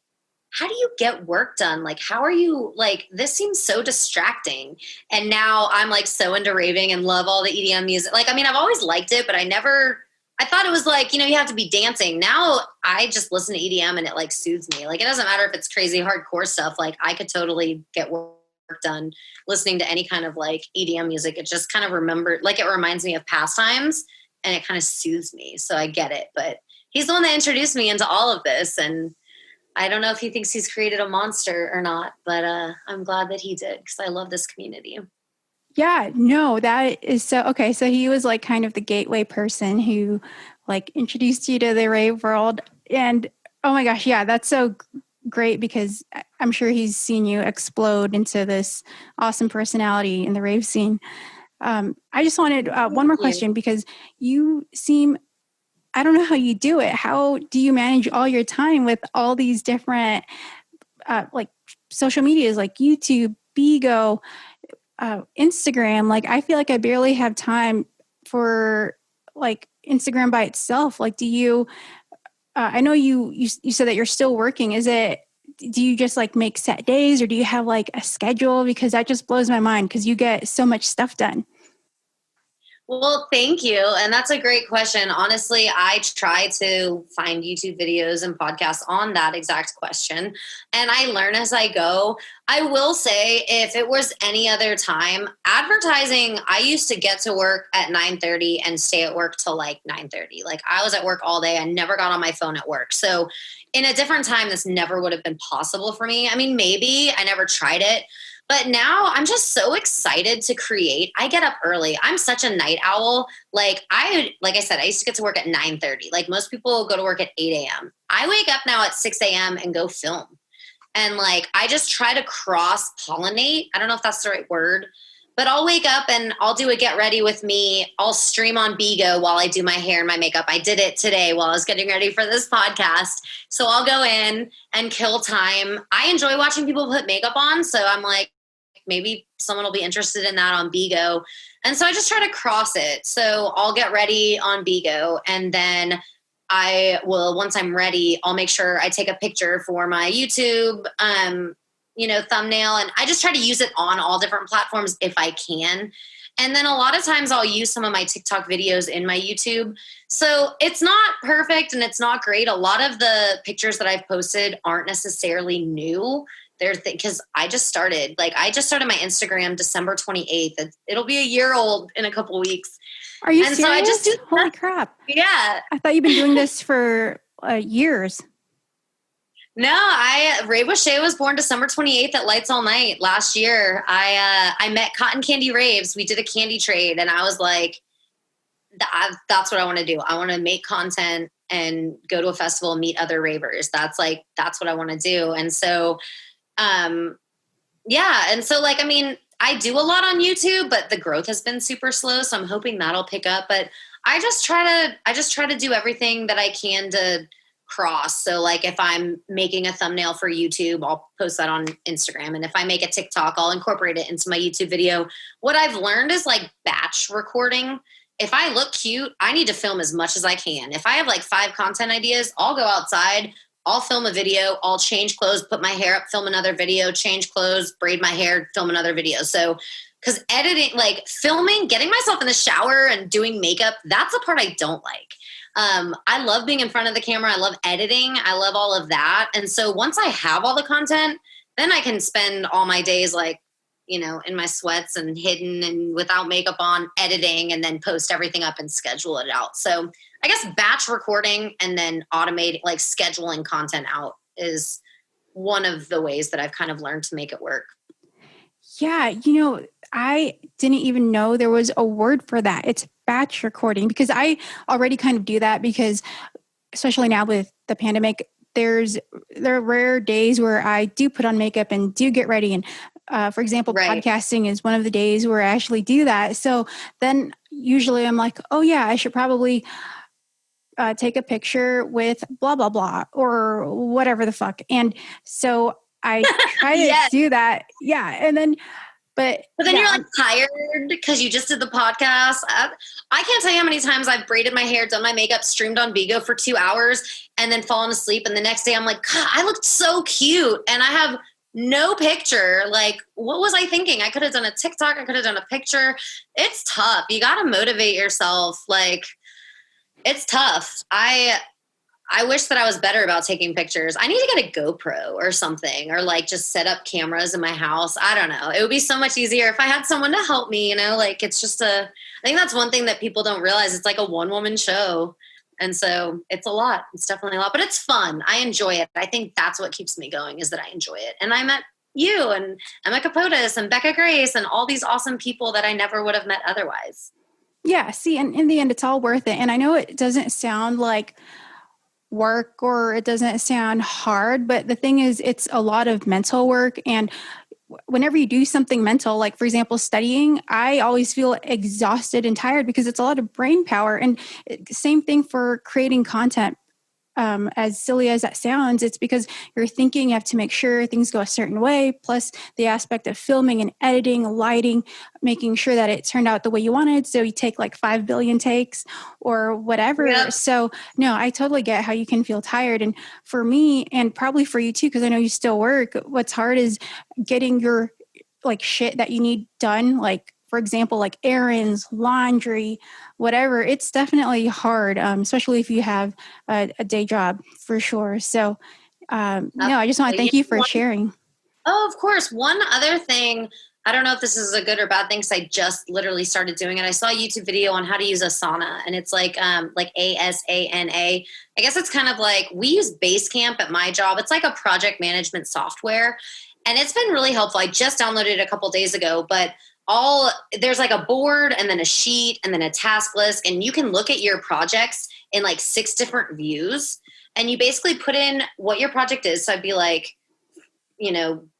how do you get work done? Like, how are you, like, this seems so distracting. And now I'm like so into raving and love all the EDM music. Like, I've always liked it, but I thought it was like, you have to be dancing. Now I just listen to EDM and it like soothes me. Like, it doesn't matter if it's crazy hardcore stuff. Like, I could totally get work done listening to any kind of like EDM music. It just kind of it reminds me of pastimes and it kind of soothes me. So I get it. But he's the one that introduced me into all of this. And I don't know if he thinks he's created a monster or not, but I'm glad that he did, because I love this community. Yeah, no, that is so, okay. So he was like kind of the gateway person who like introduced you to the rave world. And oh my gosh, yeah, that's so great, because I'm sure he's seen you explode into this awesome personality in the rave scene. I just wanted one more question, because you seem, I don't know how you do it. How do you manage all your time with all these different like social medias like YouTube, Bigo? Instagram, like I feel like I barely have time for like Instagram by itself. Like, do you? I know you said that you're still working. Is it? Do you just like make set days, or do you have like a schedule? Because that just blows my mind because you get so much stuff done. Well, thank you. And that's a great question. Honestly, I try to find YouTube videos and podcasts on that exact question, and I learn as I go. I will say, if it was any other time, advertising, I used to get to work at 9:30 and stay at work till like 9:30. Like I was at work all day. I never got on my phone at work. So in a different time, this never would have been possible for me. I mean, maybe I never tried it. But now I'm just so excited to create. I get up early. I'm such a night owl. Like I said, I used to get to work at 9:30. Like most people go to work at 8 a.m. I wake up now at 6 a.m. and go film. And like I just try to cross pollinate. I don't know if that's the right word, but I'll wake up and I'll do a get ready with me. I'll stream on Bigo while I do my hair and my makeup. I did it today while I was getting ready for this podcast. So I'll go in and kill time. I enjoy watching people put makeup on. So I'm like, maybe someone will be interested in that on Bigo. And so I just try to cross it. So I'll get ready on Bigo, and then I will, once I'm ready, I'll make sure I take a picture for my YouTube, thumbnail. And I just try to use it on all different platforms if I can. And then a lot of times I'll use some of my TikTok videos in my YouTube. So it's not perfect and it's not great. A lot of the pictures that I've posted aren't necessarily new. Because I just started my Instagram December 28th. It'll be a year old in a couple weeks. Are you serious? So I just do Holy crap. Yeah. I thought you've been doing this for years. No, Rave with Shai was born December 28th at Lights All Night last year. I met Cotton Candy Raves. We did a candy trade, and I was like, that's what I want to do. I want to make content and go to a festival and meet other ravers. That's what I want to do. And so and so like, I mean, I do a lot on YouTube, but the growth has been super slow. So I'm hoping that'll pick up, but I just try to do everything that I can to cross. So like if I'm making a thumbnail for YouTube, I'll post that on Instagram. And if I make a TikTok, I'll incorporate it into my YouTube video. What I've learned is like batch recording. If I look cute, I need to film as much as I can. If I have like 5 content ideas, I'll go outside, I'll film a video, I'll change clothes, put my hair up, film another video, change clothes, braid my hair, film another video. So, because editing, like filming, getting myself in the shower and doing makeup, that's the part I don't like. I love being in front of the camera. I love editing. I love all of that. And so once I have all the content, then I can spend all my days like, in my sweats and hidden and without makeup on, editing, and then post everything up and schedule it out. So I guess batch recording and then automating, like scheduling content out, is one of the ways that I've kind of learned to make it work. Yeah. I didn't even know there was a word for that. It's batch recording, because I already kind of do that, because especially now with the pandemic, there are rare days where I do put on makeup and do get ready. And for example, Right. Podcasting is one of the days where I actually do that. So then usually I'm like, oh yeah, I should probably take a picture with blah, blah, blah, or whatever the fuck. And so I try to Yes. do that. Yeah. And then, but then yeah, you're like tired because you just did the podcast. I can't tell you how many times I've braided my hair, done my makeup, streamed on Bigo for 2 hours, and then fallen asleep. And the next day I'm like, God, I looked so cute. And I have no picture. Like, what was I thinking? I could have done a TikTok. I could have done a picture. It's tough. You got to motivate yourself. Like, it's tough. I wish that I was better about taking pictures. I need to get a GoPro or something, or like just set up cameras in my house. I don't know. It would be so much easier if I had someone to help me, like it's just I think that's one thing that people don't realize. It's like a one-woman show. And so it's a lot. It's definitely a lot, but it's fun. I enjoy it. I think that's what keeps me going, is that I enjoy it. And I met you and Emma Capotis and Becca Grace and all these awesome people that I never would have met otherwise. yeah. See, and in the end, it's all worth it. And I know it doesn't sound like work or it doesn't sound hard, but the thing is, it's a lot of mental work. And whenever you do something mental, like for example, studying, I always feel exhausted and tired because it's a lot of brain power. And same thing for creating content. as silly as that sounds, it's because you're thinking you have to make sure things go a certain way, plus the aspect of filming and editing, lighting, making sure that it turned out the way you wanted. So you take like 5 billion takes or whatever. Yep. So no, I totally get how you can feel tired. And for me, and probably for you too, because I know you still work, what's hard is getting your like shit that you need done, like for example, like errands, laundry, whatever. It's definitely hard, especially if you have a day job for sure. So no, I just want to thank you for sharing. Oh, of course. One other thing, I don't know if this is a good or bad thing, because I just literally started doing it. I saw a YouTube video on how to use Asana, and it's like ASANA. I guess it's kind of like, we use Basecamp at my job. It's like a project management software, and it's been really helpful. I just downloaded it a couple days ago, but there's like a board and then a sheet and then a task list, and you can look at your projects in like 6 different views, and you basically put in what your project is. So I'd be like,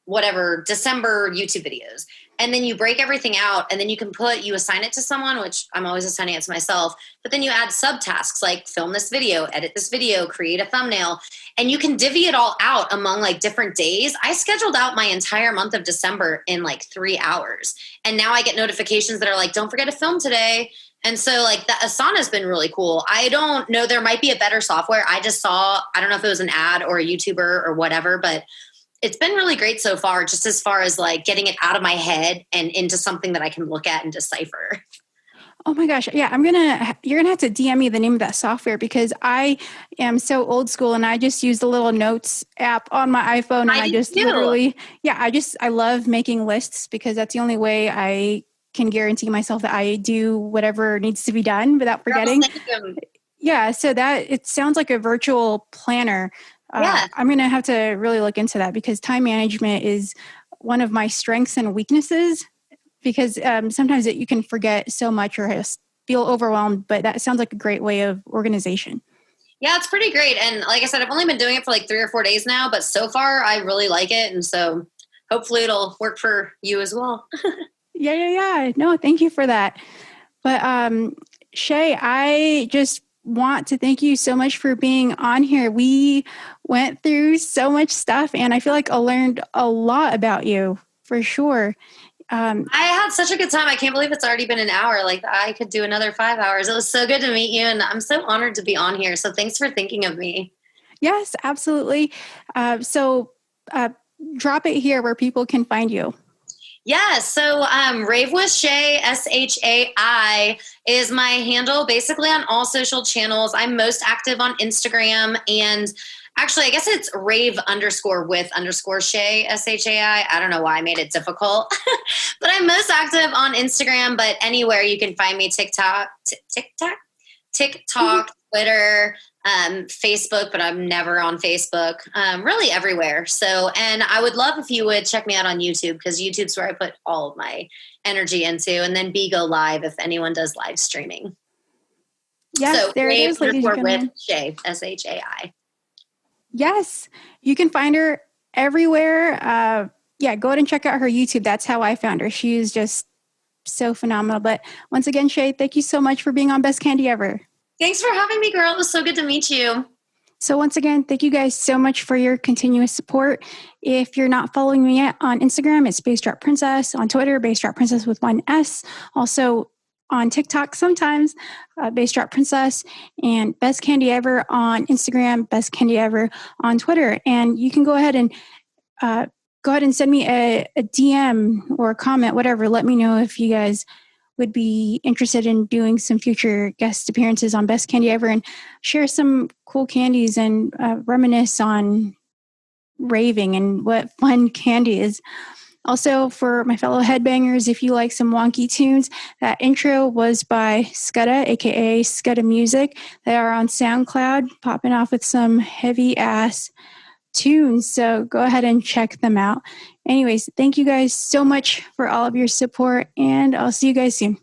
whatever, December YouTube videos. And then you break everything out, and then you assign it to someone, which I'm always assigning it to myself, but then you add subtasks like film this video, edit this video, create a thumbnail, and you can divvy it all out among like different days. I scheduled out my entire month of December in like 3 hours. And now I get notifications that are like, don't forget to film today. And so like that Asana has been really cool. I don't know, there might be a better software. I don't know if it was an ad or a YouTuber or whatever, but it's been really great so far, just as far as like getting it out of my head and into something that I can look at and decipher. Oh my gosh. Yeah. You're going to have to DM me the name of that software, because I am so old school and I just use the little notes app on my iPhone. And I just literally, I love making lists, because that's the only way I can guarantee myself that I do whatever needs to be done without forgetting. Yeah. So it sounds like a virtual planner. I'm going to have to really look into that, because time management is one of my strengths and weaknesses, because sometimes you can forget so much or feel overwhelmed, but that sounds like a great way of organization. Yeah, it's pretty great. And like I said, I've only been doing it for like 3 or 4 days now, but so far I really like it. And so hopefully it'll work for you as well. Yeah. No, thank you for that. But Shai, I just want to thank you so much for being on here. We went through so much stuff, and I feel like I learned a lot about you for sure. I had such a good time. I can't believe it's already been an hour. Like, I could do another 5 hours. It was so good to meet you, and I'm so honored to be on here. So thanks for thinking of me. Yes, absolutely. So drop it here where people can find you. Yeah, so Rave with Shai, SHAI, is my handle basically on all social channels. I'm most active on Instagram, and actually I guess it's Rave _ Shai, SHAI. I don't know why I made it difficult, but I'm most active on Instagram, but anywhere you can find me, TikTok, Twitter, Facebook, but I'm never on Facebook, really everywhere. So, and I would love if you would check me out on YouTube, because YouTube's where I put all of my energy into, and then Bigo Live if anyone does live streaming. Yes, so there it is, ladies and with Shai, SHAI. Yes, you can find her everywhere. Go ahead and check out her YouTube. That's how I found her. She is just so phenomenal. But once again, Shai, thank you so much for being on Best Kandi Ever. Thanks for having me, girl. It was so good to meet you. So once again, thank you guys so much for your continuous support. If you're not following me yet on Instagram, it's Bassdropprincess. On Twitter, Bassdropprincess with 1 S. Also on TikTok sometimes, Bassdropprincess, and Best Kandi Ever on Instagram, Best Kandi Ever on Twitter. And you can go ahead and send me a DM or a comment, whatever. Let me know if you guys would be interested in doing some future guest appearances on Best Kandi Ever, and share some cool candies and reminisce on raving and what fun candy is. Also, for my fellow headbangers, if you like some wonky tunes, that intro was by Skudda, aka Skudda Music. They are on SoundCloud, popping off with some heavy ass tunes. So go ahead and check them out. Anyways, thank you guys so much for all of your support, and I'll see you guys soon.